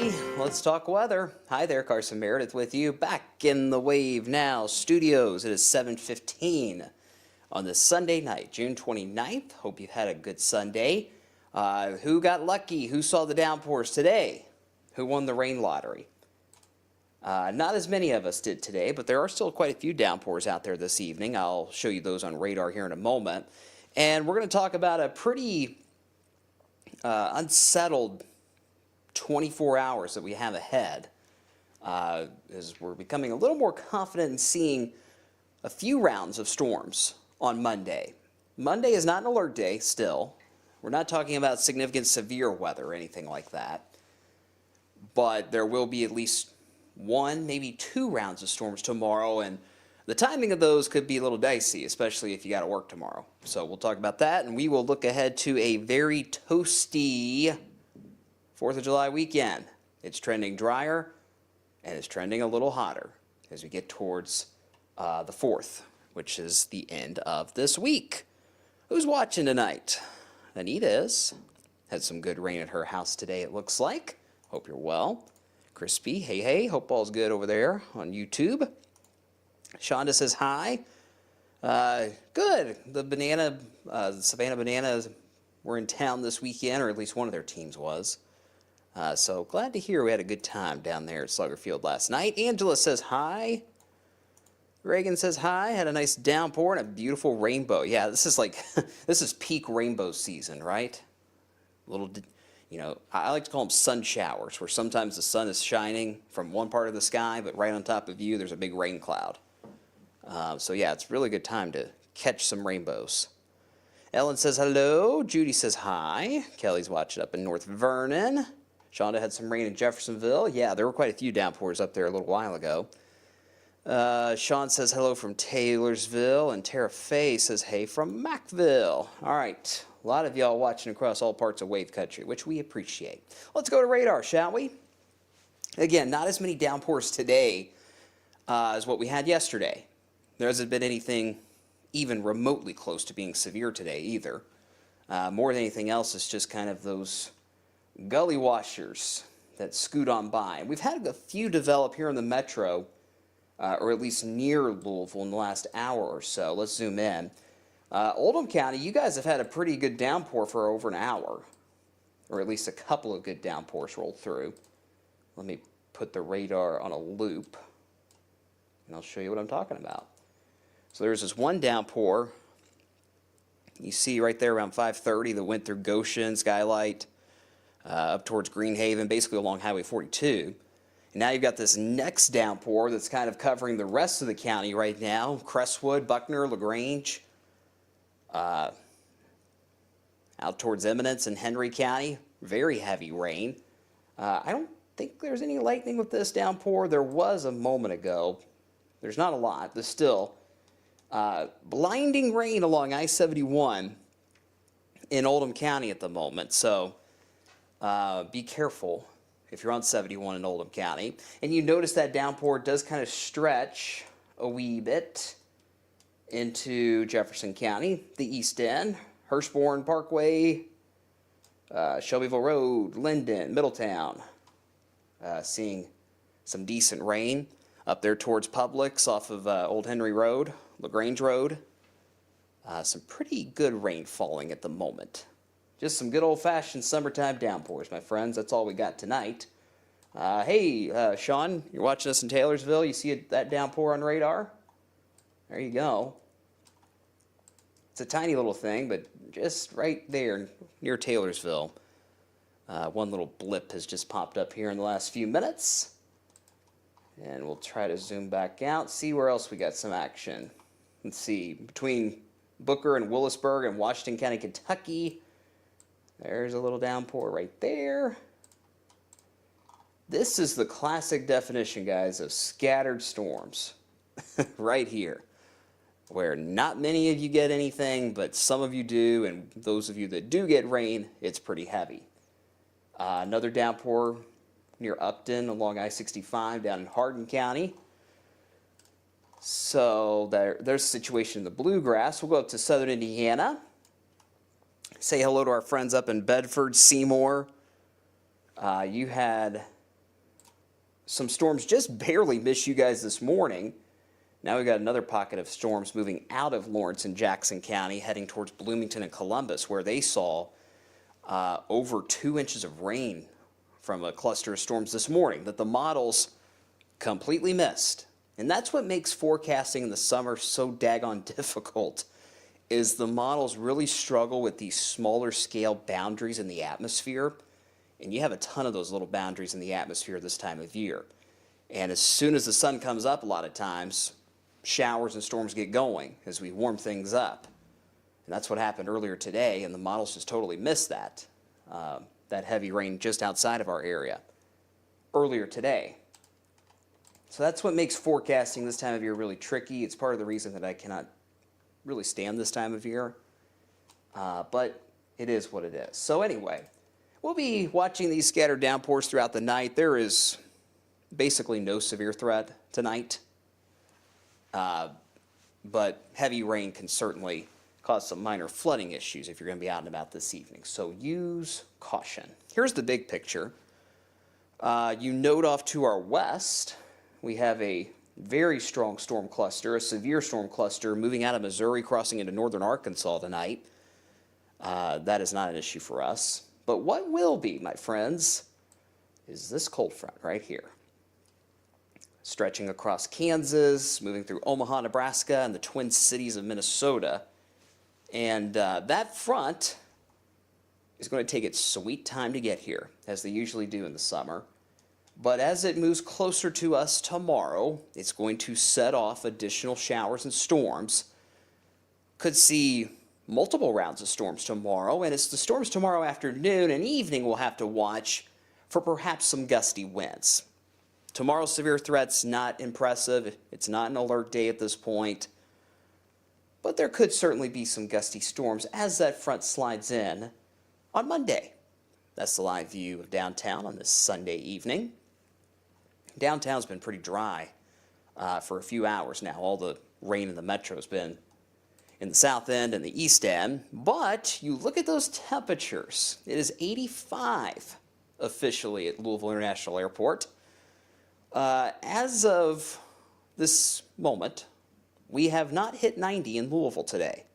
we? Let's talk weather. Hi there, Carson Meredith with you, back in the Wave Now studios. It is 7:15 on this Sunday night, June 29th. Hope you had a good Sunday. Who got lucky? Who saw the downpours today? Who won the rain lottery? Not as many of us did today, but there are still quite a few downpours out there this evening. I'll show you those on radar here in a moment. And we're going to talk about a pretty unsettled 24 hours that we have ahead, as we're becoming a little more confident in seeing a few rounds of storms on Monday. Monday is not an alert day still. We're not talking about significant severe weather or anything like that, but there will be at least one, maybe two rounds of storms tomorrow, and the timing of those could be a little dicey, especially if you got to work tomorrow. So we'll talk about that, and we will look ahead to a very toasty 4th of July weekend. It's trending drier, and it's trending a little hotter as we get towards the 4th, which is the end of this week. Who's watching tonight? Anita is. Had some good rain at her house today, it looks like. Hope you're well. Crispy, hey, hope all's good over there on YouTube. Shonda says hi. Good. The Savannah Bananas were in town this weekend, or at least one of their teams was. So glad to hear we had a good time down there at Slugger Field last night. Angela says hi. Reagan says hi. Had a nice downpour and a beautiful rainbow. Yeah, this is like this is peak rainbow season, right? I like to call them sun showers, where sometimes the sun is shining from one part of the sky, but right on top of you there's a big rain cloud. So yeah, it's a really good time to catch some rainbows. Ellen says hello. Judy says hi. Kelly's watching up in North Vernon. Shonda had some rain in Jeffersonville. Yeah, there were quite a few downpours up there a little while ago. Sean says hello from Taylorsville, and Tara Faye says hey from Mackville. All right, a lot of y'all watching across all parts of Wave Country, which we appreciate. Let's go to radar, shall we? Again, not as many downpours today as what we had yesterday. There hasn't been anything even remotely close to being severe today either. More than anything else, it's just kind of those gully washers that scoot on by. And we've had a few develop here in the metro, or at least near Louisville in the last hour or so. Let's zoom in. Oldham County, you guys have had a pretty good downpour for over an hour, or at least a couple of good downpours rolled through. Let me put the radar on a loop, and I'll show you what I'm talking about. So there's this one downpour. You see right there around 5:30 that went through Goshen, Skylight, up towards Greenhaven, basically along Highway 42. And now you've got this next downpour that's kind of covering the rest of the county right now. Crestwood, Buckner, LaGrange, out towards Eminence and Henry County. Very heavy rain. I don't think there's any lightning with this downpour. There was a moment ago. There's not a lot, but still. Blinding rain along I-71 in Oldham County at the moment. So be careful if you're on 71 in Oldham County. And you notice that downpour does kind of stretch a wee bit into Jefferson County, the East End, Hirschborn Parkway, Shelbyville Road, Linden, Middletown. Seeing some decent rain up there towards Publix off of Old Henry Road, LaGrange Road. Some pretty good rain falling at the moment. Just some good old-fashioned summertime downpours, my friends. That's all we got tonight. Hey, Sean, you're watching us in Taylorsville. You see that downpour on radar? There you go. It's a tiny little thing, but just right there near Taylorsville. One little blip has just popped up here in the last few minutes. And we'll try to zoom back out, see where else we got some action. Let's see, between Booker and Willisburg and Washington County, Kentucky, there's a little downpour right there. This is the classic definition, guys, of scattered storms right here, where not many of you get anything, but some of you do, and those of you that do get rain, it's pretty heavy. Another downpour near Upton along I-65 down in Hardin County. So there's a situation in the bluegrass. We'll go up to southern Indiana. Say hello to our friends up in Bedford, Seymour. You had some storms just barely missed you guys this morning. Now we've got another pocket of storms moving out of Lawrence and Jackson County, heading towards Bloomington and Columbus, where they saw over 2 inches of rain from a cluster of storms this morning that the models completely missed. And that's what makes forecasting in the summer so daggone difficult, is the models really struggle with these smaller scale boundaries in the atmosphere. And you have a ton of those little boundaries in the atmosphere this time of year. And as soon as the sun comes up, a lot of times, showers and storms get going as we warm things up. And that's what happened earlier today, and the models just totally missed that. That heavy rain just outside of our area earlier today. So that's what makes forecasting this time of year really tricky. It's part of the reason that I cannot really stand this time of year. But it is what it is. So anyway, we'll be watching these scattered downpours throughout the night. There is basically no severe threat tonight. But heavy rain can certainly cause some minor flooding issues if you're going to be out and about this evening. So use caution. Here's the big picture. You note off to our west, we have a very strong storm cluster, a severe storm cluster moving out of Missouri, crossing into northern Arkansas tonight. That is not an issue for us. But what will be, my friends, is this cold front right here. Stretching across Kansas, moving through Omaha, Nebraska, and the Twin Cities of Minnesota. And that front is going to take its sweet time to get here, as they usually do in the summer. But as it moves closer to us tomorrow, it's going to set off additional showers and storms. Could see multiple rounds of storms tomorrow, and it's the storms tomorrow afternoon and evening we'll have to watch for perhaps some gusty winds. Tomorrow's severe threat's not impressive. It's not an alert day at this point. But there could certainly be some gusty storms as that front slides in on Monday. That's the live view of downtown on this Sunday evening. Downtown's been pretty dry for a few hours now. All the rain in the metro has been in the south end and the east end. But you look at those temperatures. It is 85 officially at Louisville International Airport. As of this moment, we have not hit 90 in Louisville today.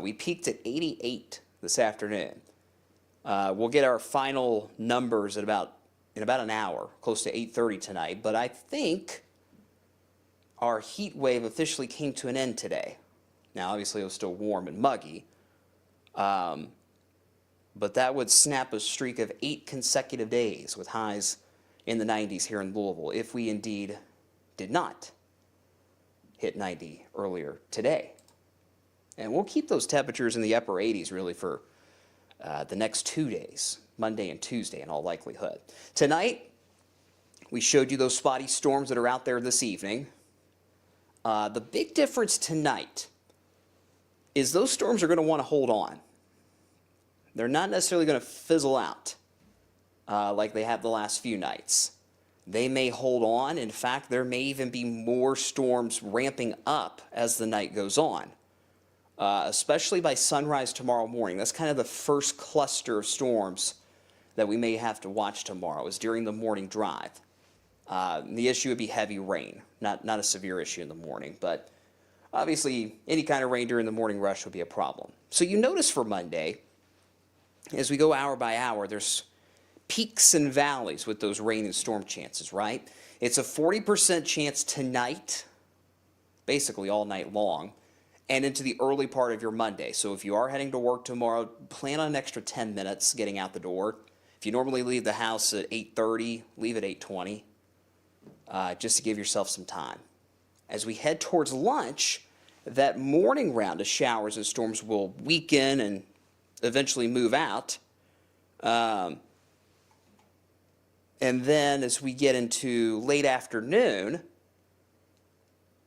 We peaked at 88 this afternoon. We'll get our final numbers in about an hour, close to 8:30 tonight. But I think our heat wave officially came to an end today. Now, obviously, it was still warm and muggy. But that would snap a streak of 8 consecutive days with highs in the 90s here in Louisville if we indeed did not hit 90 earlier today. And we'll keep those temperatures in the upper 80s really for the next 2 days, Monday and Tuesday in all likelihood. Tonight, we showed you those spotty storms that are out there this evening. The big difference tonight is those storms are going to want to hold on. They're not necessarily going to fizzle out like they have the last few nights. They may hold on. In fact, there may even be more storms ramping up as the night goes on, especially by sunrise tomorrow morning. That's kind of the first cluster of storms that we may have to watch tomorrow, is during the morning drive. The issue would be heavy rain, not a severe issue in the morning, but obviously any kind of rain during the morning rush would be a problem. So you notice for Monday, as we go hour by hour, there's peaks and valleys with those rain and storm chances, right? It's a 40% chance tonight, basically all night long, and into the early part of your Monday. So if you are heading to work tomorrow, plan on an extra 10 minutes getting out the door. If you normally leave the house at 8:30, leave at 8:20, just to give yourself some time. As we head towards lunch, that morning round of showers and storms will weaken and eventually move out. And then as we get into late afternoon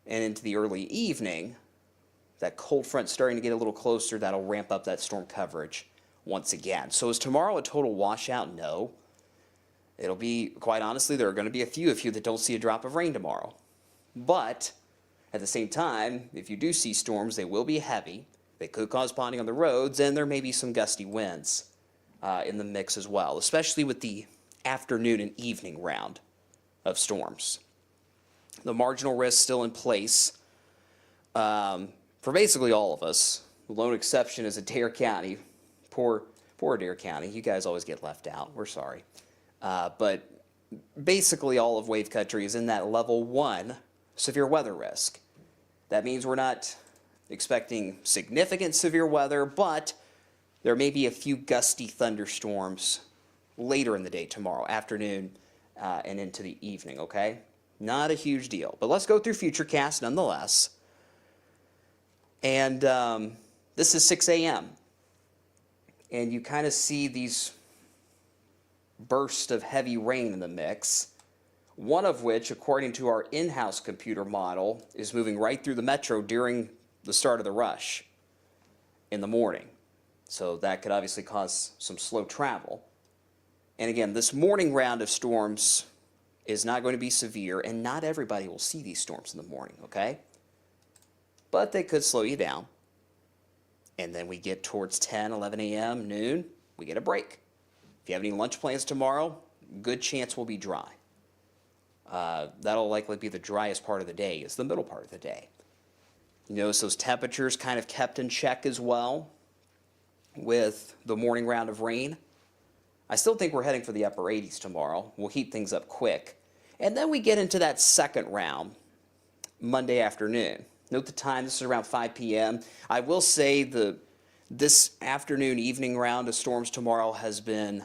and into the early evening, that cold front starting to get a little closer, that'll ramp up that storm coverage once again. So is tomorrow a total washout? No. It'll be, quite honestly, there are going to be a few of you that don't see a drop of rain tomorrow. But at the same time, if you do see storms, they will be heavy. They could cause ponding on the roads, and there may be some gusty winds in the mix as well, especially with the afternoon and evening round of storms. The marginal risk still in place for basically all of us. The lone exception is Adair County. Poor Adair County. You guys always get left out. We're sorry. But basically all of wave country is in that level 1 severe weather risk. That means we're not expecting significant severe weather, but there may be a few gusty thunderstorms later in the day tomorrow afternoon and into the evening, okay? Not a huge deal. But let's go through Futurecast nonetheless. And this is 6 a.m. And you kind of see these bursts of heavy rain in the mix, one of which, according to our in-house computer model, is moving right through the metro during the start of the rush in the morning. So that could obviously cause some slow travel. And again, this morning round of storms is not going to be severe, and not everybody will see these storms in the morning, okay? But they could slow you down. And then we get towards 10, 11 a.m., noon, we get a break. If you have any lunch plans tomorrow, good chance we'll be dry. That'll likely be the driest part of the day, is the middle part of the day. You notice those temperatures kind of kept in check as well with the morning round of rain. I still think we're heading for the upper 80s tomorrow. We'll heat things up quick. And then we get into that second round, Monday afternoon. Note the time, this is around 5 p.m. I will say this afternoon, evening round of storms tomorrow has been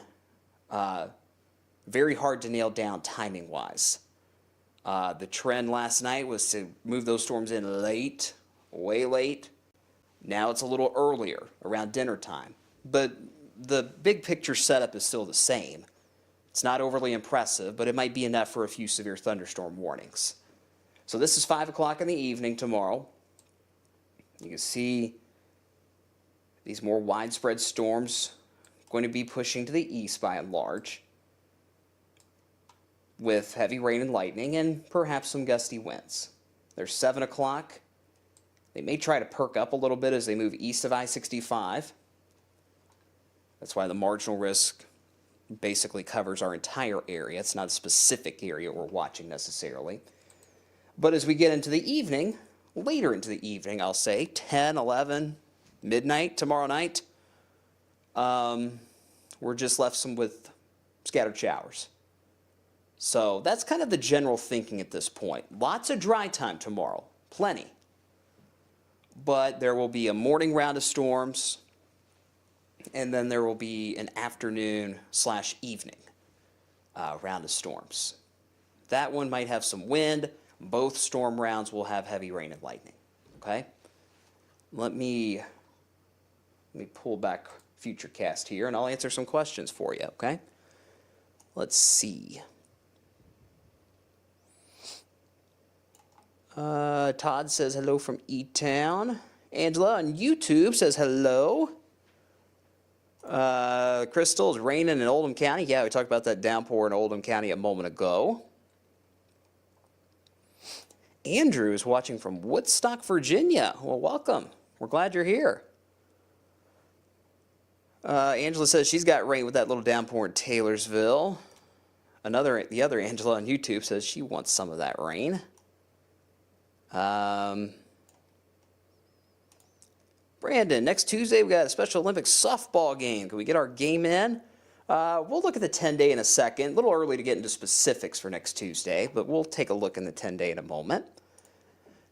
very hard to nail down timing-wise. The trend last night was to move those storms in late, way late. Now it's a little earlier, around dinner time. But the big picture setup is still the same. It's not overly impressive, but it might be enough for a few severe thunderstorm warnings. So this is 5 o'clock in the evening tomorrow. You can see these more widespread storms going to be pushing to the east by and large, with heavy rain and lightning and perhaps some gusty winds. There's 7 o'clock. They may try to perk up a little bit as they move east of I-65. That's why the marginal risk basically covers our entire area. It's not a specific area we're watching necessarily. But as we get into the evening, later into the evening, I'll say 10, 11, midnight tomorrow night, we're just left with scattered showers. So that's kind of the general thinking at this point. Lots of dry time tomorrow, plenty. But there will be a morning round of storms, and then there will be an afternoon/evening round of storms. That one might have some wind. Both storm rounds will have heavy rain and lightning, okay? Let me pull back Futurecast here, and I'll answer some questions for you, okay? Let's see. Todd says hello from E-Town. Angela on YouTube says hello. Crystal, is raining in Oldham County. Yeah, we talked about that downpour in Oldham County a moment ago. Andrew is watching from Woodstock, Virginia. Well, welcome. We're glad you're here. Angela says she's got rain with that little downpour in Taylorsville. The other Angela on YouTube says she wants some of that rain. Brandon, next Tuesday we got a Special Olympics softball game. Can we get our game in? We'll look at the 10-day in a second. A little early to get into specifics for next Tuesday, but we'll take a look in the 10-day in a moment.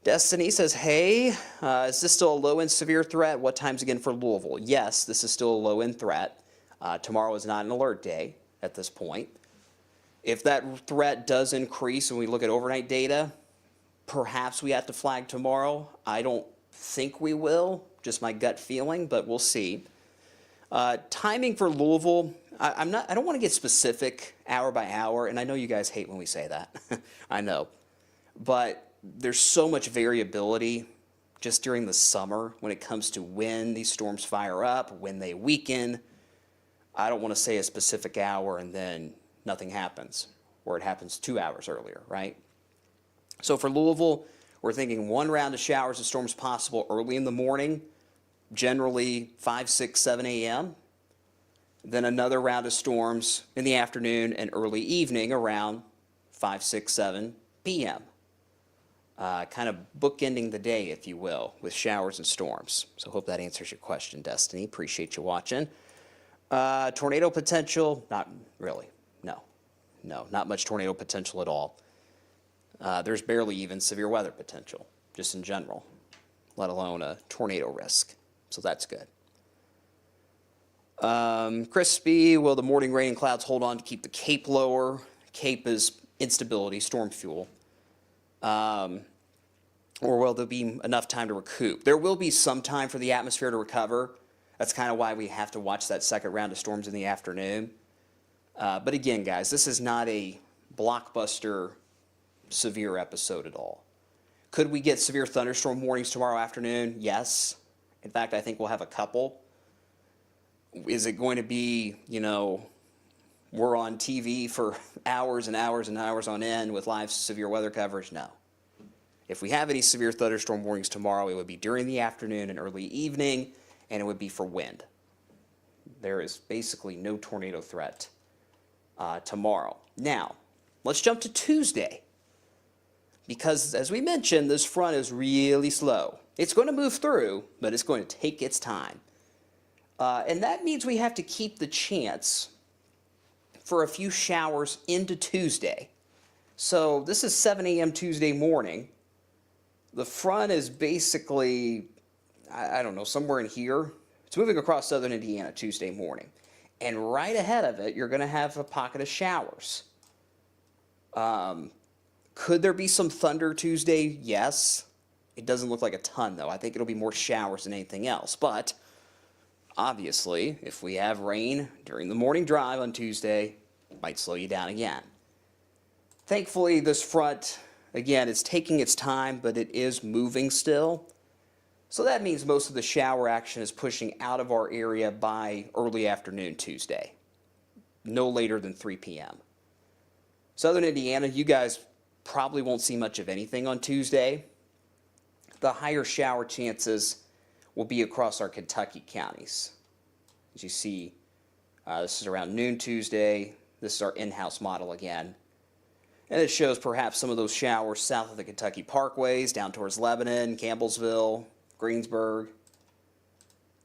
Destiny says, hey, is this still a low-end severe threat? What time's again for Louisville? Yes, this is still a low-end threat. Tomorrow is not an alert day at this point. If that threat does increase and we look at overnight data, perhaps we have to flag tomorrow. I don't think we will, just my gut feeling, but we'll see. Timing for Louisville, I don't want to get specific hour by hour, and I know you guys hate when we say that. I know. But there's so much variability just during the summer when it comes to when these storms fire up, when they weaken. I don't want to say a specific hour and then nothing happens, or it happens 2 hours earlier, right? So for Louisville, we're thinking one round of showers and storms possible early in the morning, generally 5, 6, 7 a.m. Then another round of storms in the afternoon and early evening around 5, 6, 7 p.m. Kind of bookending the day, if you will, with showers and storms. So hope that answers your question, Destiny. Appreciate you watching. Tornado potential, not really. No, not much tornado potential at all. There's barely even severe weather potential, just in general, let alone a tornado risk. So that's good. Crispy, will the morning rain and clouds hold on to keep the Cape lower? Cape is instability, storm fuel. Or will there be enough time to recoup? There will be some time for the atmosphere to recover. That's kind of why we have to watch that second round of storms in the afternoon. But again, guys, this is not a blockbuster severe episode at all. Could we get severe thunderstorm warnings tomorrow afternoon? Yes. In fact, I think we'll have a couple. Is it going to be, we're on TV for hours and hours and hours on end with live severe weather coverage? No. If we have any severe thunderstorm warnings tomorrow, it would be during the afternoon and early evening, and it would be for wind. There is basically no tornado threat tomorrow. Now, let's jump to Tuesday, because as we mentioned, this front is really slow. It's going to move through, but it's going to take its time. And that means we have to keep the chance for a few showers into Tuesday. So this is 7 a.m. Tuesday morning. The front is basically, I don't know, somewhere in here. It's moving across southern Indiana Tuesday morning. And right ahead of it, you're going to have a pocket of showers. Could there be some thunder Tuesday? Yes. It doesn't look like a ton, though. I think it'll be more showers than anything else. But obviously, if we have rain during the morning drive on Tuesday, it might slow you down again. Thankfully, this front, again, it's taking its time, but it is moving still. So that means most of the shower action is pushing out of our area by early afternoon Tuesday, no later than 3 p.m. Southern Indiana, you guys probably won't see much of anything on Tuesday. The higher shower chances will be across our Kentucky counties. As you see, this is around noon Tuesday. This is our in-house model again. And it shows perhaps some of those showers south of the Kentucky parkways, down towards Lebanon, Campbellsville, Greensburg.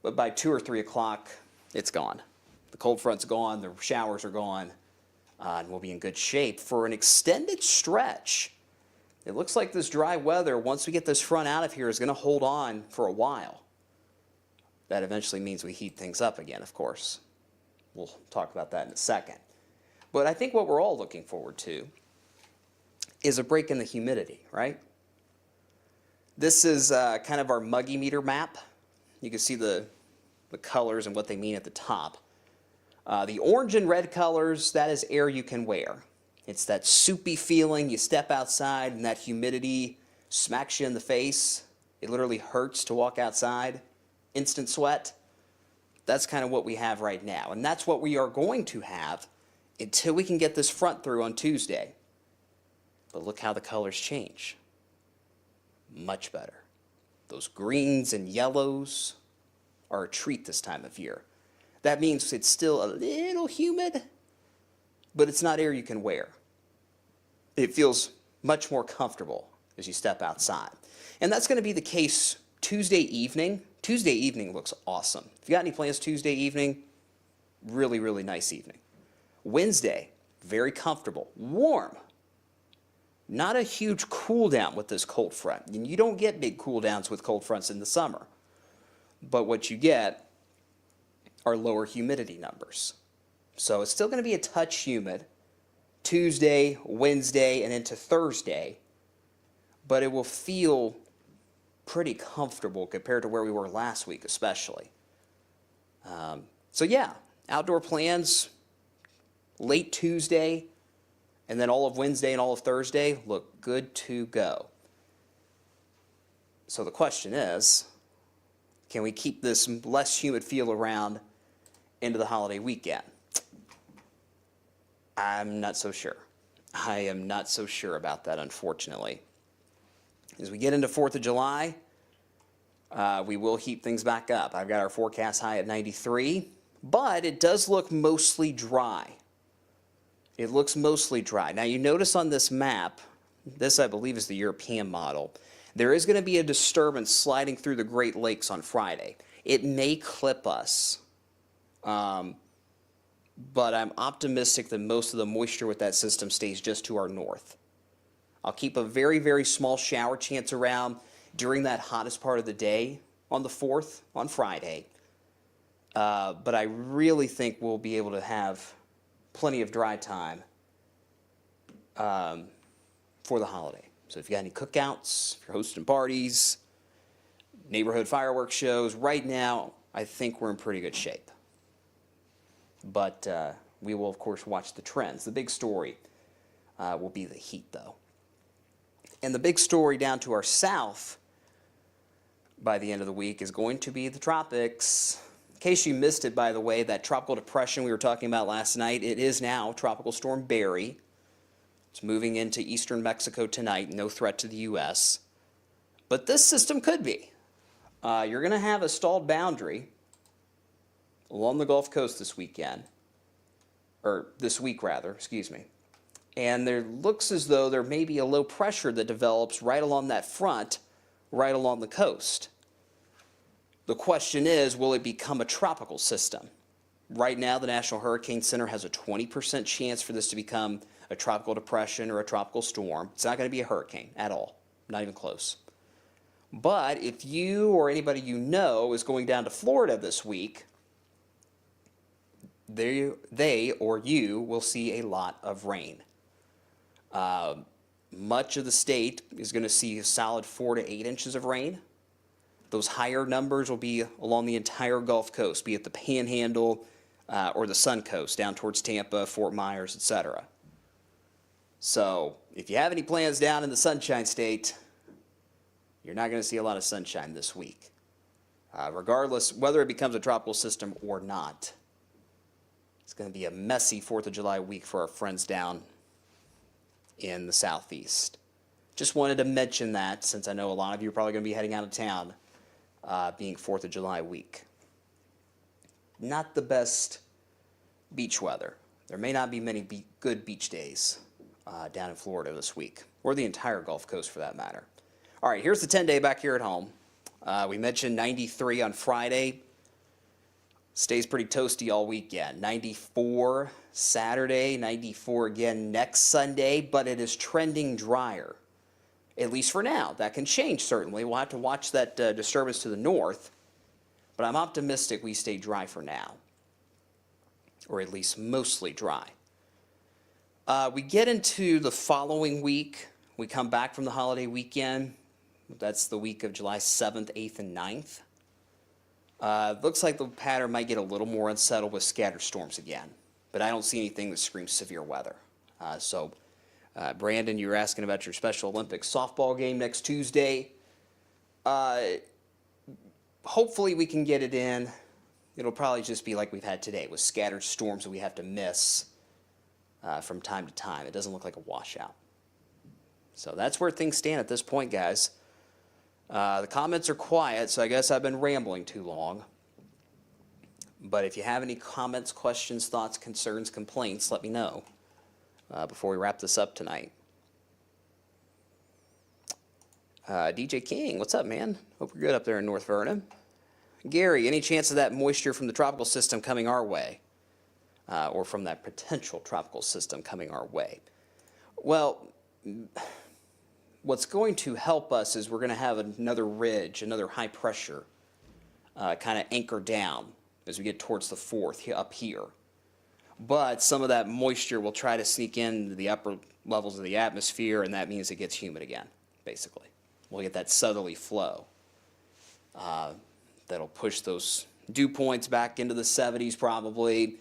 But by 2 or 3 o'clock, it's gone. The cold front's gone, the showers are gone, and we'll be in good shape for an extended stretch. It looks like this dry weather, once we get this front out of here, is going to hold on for a while. That eventually means we heat things up again, of course. We'll talk about that in a second. But I think what we're all looking forward to is a break in the humidity, right? This is kind of our muggy meter map. You can see the colors and what they mean at the top. The orange and red colors, that is air you can wear. It's that soupy feeling. You step outside and that humidity smacks you in the face. It literally hurts to walk outside. Instant sweat. That's kind of what we have right now. And that's what we are going to have until we can get this front through on Tuesday. But look how the colors change. Much better. Those greens and yellows are a treat this time of year. That means it's still a little humid, but it's not air you can wear. It feels much more comfortable as you step outside. And that's going to be the case Tuesday evening. Tuesday evening looks awesome. If you got any plans Tuesday evening, really, really nice evening. Wednesday, very comfortable, warm. Not a huge cool down with this cold front. And you don't get big cool downs with cold fronts in the summer. But what you get are lower humidity numbers. So it's still going to be a touch humid Tuesday, Wednesday, and into Thursday. But it will feel pretty comfortable compared to where we were last week especially. So yeah, outdoor plans late Tuesday, and then all of Wednesday and all of Thursday look good to go. So the question is, can we keep this less humid feel around into the holiday weekend? I'm not so sure. I am not so sure about that, unfortunately. As we get into 4th of July, we will heat things back up. I've got our forecast high at 93, but it does look mostly dry. It looks mostly dry. Now you notice on this map, this I believe is the European model, there is going to be a disturbance sliding through the Great Lakes on Friday. It may clip us, but I'm optimistic that most of the moisture with that system stays just to our north. I'll keep a very, very small shower chance around during that hottest part of the day on the 4th, on Friday. But I really think we'll be able to have plenty of dry time for the holiday. So if you got any cookouts, if you're hosting parties, neighborhood fireworks shows, right now I think we're in pretty good shape. But we will, of course, watch the trends. The big story will be the heat, though. And the big story down to our south by the end of the week is going to be the tropics. In case you missed it, by the way, that tropical depression we were talking about last night, it is now Tropical Storm Barry. It's moving into eastern Mexico tonight, no threat to the U.S. But this system could be. You're going to have a stalled boundary along the Gulf Coast this weekend, or this week rather, excuse me. And there looks as though there may be a low pressure that develops right along that front, right along the coast. The question is, will it become a tropical system? Right now, the National Hurricane Center has a 20% chance for this to become a tropical depression or a tropical storm. It's not going to be a hurricane at all, not even close. But if you or anybody you know is going down to Florida this week, they or you will see a lot of rain. Much of the state is going to see a solid 4 to 8 inches of rain. Those higher numbers will be along the entire Gulf Coast, be it the Panhandle or the Sun Coast, down towards Tampa, Fort Myers, etc. So if you have any plans down in the Sunshine State, you're not going to see a lot of sunshine this week. Regardless whether it becomes a tropical system or not, it's going to be a messy 4th of July week for our friends down in the southeast. Just wanted to mention that since I know a lot of you are probably going to be heading out of town, being 4th of July week. Not the best beach weather. There may not be many good beach days down in Florida this week, or the entire Gulf Coast for that matter. All right, here's the 10-day back here at home. We mentioned 93 on Friday. Stays pretty toasty all weekend. 94 Saturday, 94 again next Sunday, but it is trending drier, at least for now. That can change, certainly. We'll have to watch that disturbance to the north, but I'm optimistic we stay dry for now, or at least mostly dry. We get into the following week. We come back from the holiday weekend. That's the week of July 7th, 8th, and 9th. Looks like the pattern might get a little more unsettled with scattered storms again, but I don't see anything that screams severe weather. Brandon, you were asking about your Special Olympics softball game next Tuesday. Hopefully we can get it in. It'll probably just be like we've had today with scattered storms that we have to miss from time to time. It doesn't look like a washout. So that's where things stand at this point, guys. The comments are quiet, so I guess I've been rambling too long. But if you have any comments, questions, thoughts, concerns, complaints, let me know before we wrap this up tonight. DJ King, what's up, man? Hope you're good up there in North Vernon. Gary, any chance of that moisture from the tropical system coming our way? Or from that potential tropical system coming our way? Well, what's going to help us is we're going to have another ridge, another high pressure kind of anchor down as we get towards the 4th up here. But some of that moisture will try to sneak into the upper levels of the atmosphere, and that means it gets humid again, basically. We'll get that southerly flow that'll push those dew points back into the 70s probably.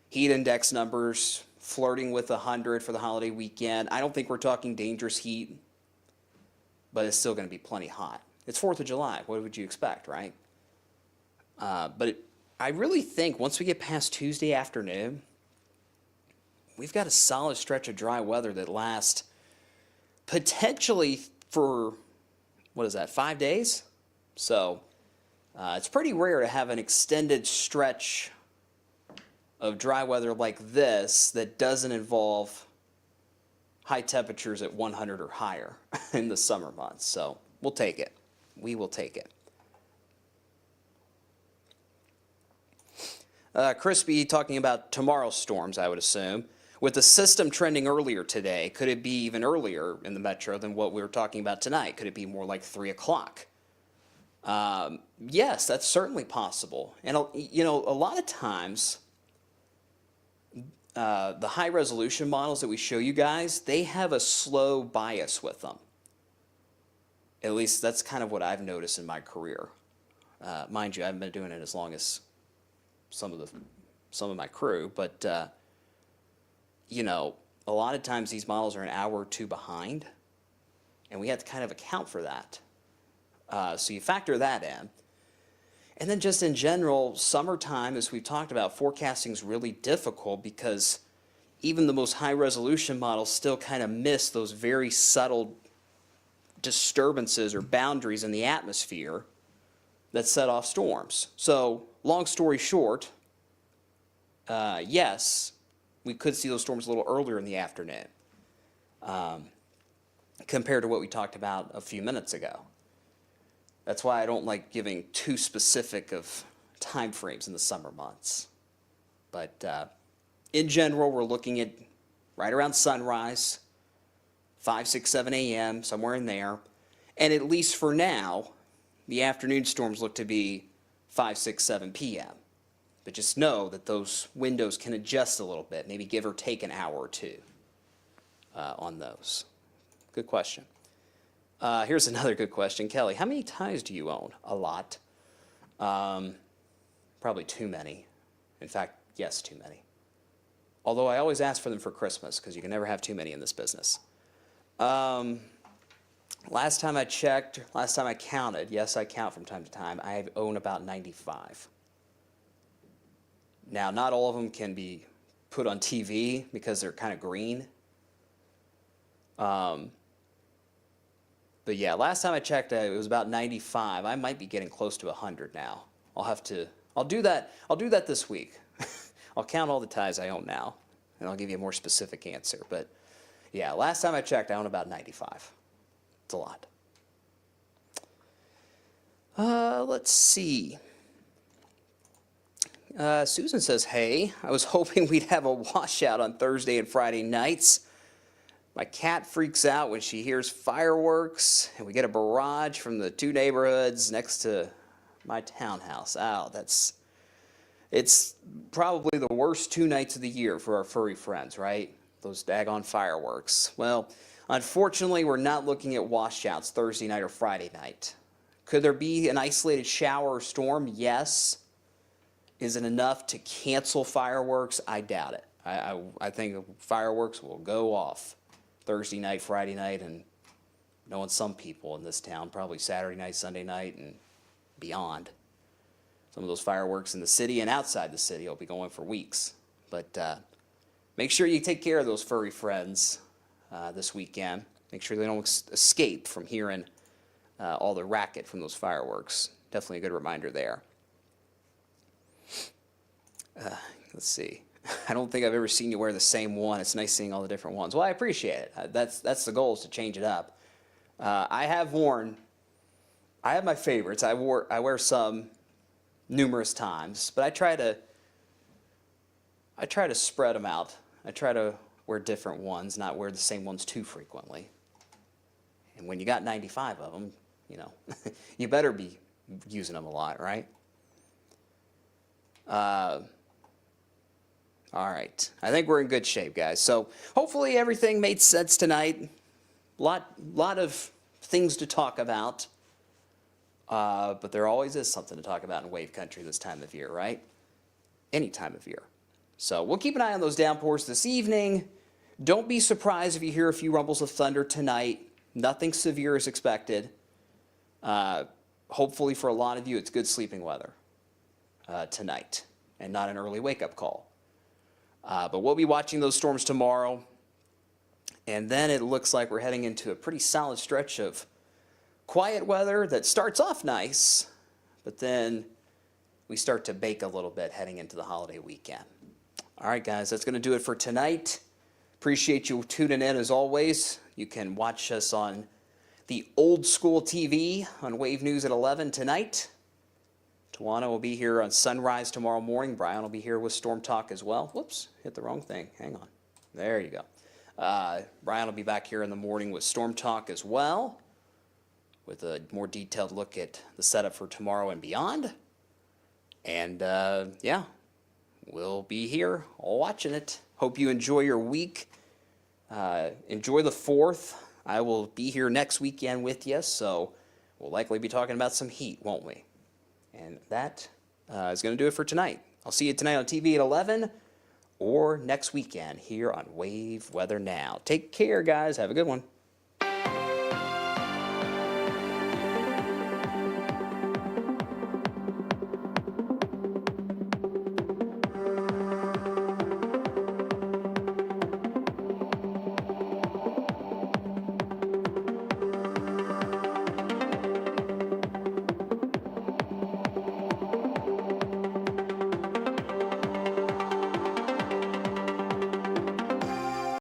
Heat index numbers flirting with 100 for the holiday weekend. I don't think we're talking dangerous heat, but it's still going to be plenty hot. It's 4th of July. What would you expect, right? I really think once we get past Tuesday afternoon, we've got a solid stretch of dry weather that lasts potentially for, 5 days? So it's pretty rare to have an extended stretch of dry weather like this that doesn't involve high temperatures at 100 or higher in the summer months. So we'll take it. We will take it. Crispy talking about tomorrow's storms, I would assume. With the system trending earlier today, could it be even earlier in the metro than what we were talking about tonight? Could it be more like 3 o'clock? Yes, that's certainly possible. And, you know, a lot of times, the high resolution models that we show you guys, they have a slow bias with them. At least that's kind of what I've noticed in my career. Mind you, I haven't been doing it as long as some of my crew, but you know, a lot of times these models are an hour or two behind, and we have to kind of account for that. So you factor that in. And then just in general, summertime, as we've talked about, forecasting is really difficult because even the most high resolution models still kind of miss those very subtle disturbances or boundaries in the atmosphere that set off storms. So long story short, yes, we could see those storms a little earlier in the afternoon compared to what we talked about a few minutes ago. That's why I don't like giving too specific of time frames in the summer months. But in general, we're looking at right around sunrise, 5, 6, 7 a.m., somewhere in there. And at least for now, the afternoon storms look to be 5, 6, 7 p.m. But just know that those windows can adjust a little bit, maybe give or take an hour or two on those. Good question. Here's another good question. Kelly, how many ties do you own? A lot. Probably too many. In fact, yes, too many. Although I always ask for them for Christmas because you can never have too many in this business. Last time I checked, last time I counted, yes, I count from time to time, I own about 95. Now, not all of them can be put on TV because they're kind of green. But yeah, last time I checked, it was about 95. I might be getting close to 100 now. I'll do that this week. I'll count all the ties I own now, and I'll give you a more specific answer. But yeah, last time I checked, I own about 95. It's a lot. Let's see. Susan says, hey, I was hoping we'd have a washout on Thursday and Friday nights. My cat freaks out when she hears fireworks, and we get a barrage from the two neighborhoods next to my townhouse. Oh, it's probably the worst 2 nights of the year for our furry friends, right? Those daggone fireworks. Well, unfortunately, we're not looking at washouts Thursday night or Friday night. Could there be an isolated shower or storm? Yes. Is it enough to cancel fireworks? I doubt it. I think fireworks will go off Thursday night, Friday night, and knowing some people in this town, probably Saturday night, Sunday night, and beyond. Some of those fireworks in the city and outside the city will be going for weeks. But make sure you take care of those furry friends this weekend. Make sure they don't escape from hearing all the racket from those fireworks. Definitely a good reminder there. Let's see. I don't think I've ever seen you wear the same one. It's nice seeing all the different ones. Well, I appreciate it. That's the goal, is to change it up. I have my favorites. I wear some numerous times, but I try to spread them out. I try to wear different ones, not wear the same ones too frequently. And when you got 95 of them, you know, you better be using them a lot, right? All right. I think we're in good shape, guys. So hopefully everything made sense tonight. Lot of things to talk about. But there always is something to talk about in wave country this time of year, right? Any time of year. So we'll keep an eye on those downpours this evening. Don't be surprised if you hear a few rumbles of thunder tonight. Nothing severe is expected. Hopefully for a lot of you, it's good sleeping weather tonight and not an early wake-up call. But we'll be watching those storms tomorrow. And then it looks like we're heading into a pretty solid stretch of quiet weather that starts off nice, but then we start to bake a little bit heading into the holiday weekend. All right, guys, that's going to do it for tonight. Appreciate you tuning in as always. You can watch us on the old school TV on Wave News at 11 tonight. Tawana will be here on Sunrise tomorrow morning. Brian will be here with Storm Talk as well. Whoops, hit the wrong thing. Hang on. There you go. Brian will be back here in the morning with Storm Talk as well, with a more detailed look at the setup for tomorrow and beyond. And yeah, we'll be here all watching it. Hope you enjoy your week. Enjoy the 4th. I will be here next weekend with you, so we'll likely be talking about some heat, won't we? And that is going to do it for tonight. I'll see you tonight on TV at 11 or next weekend here on Wave Weather Now. Take care, guys. Have a good one.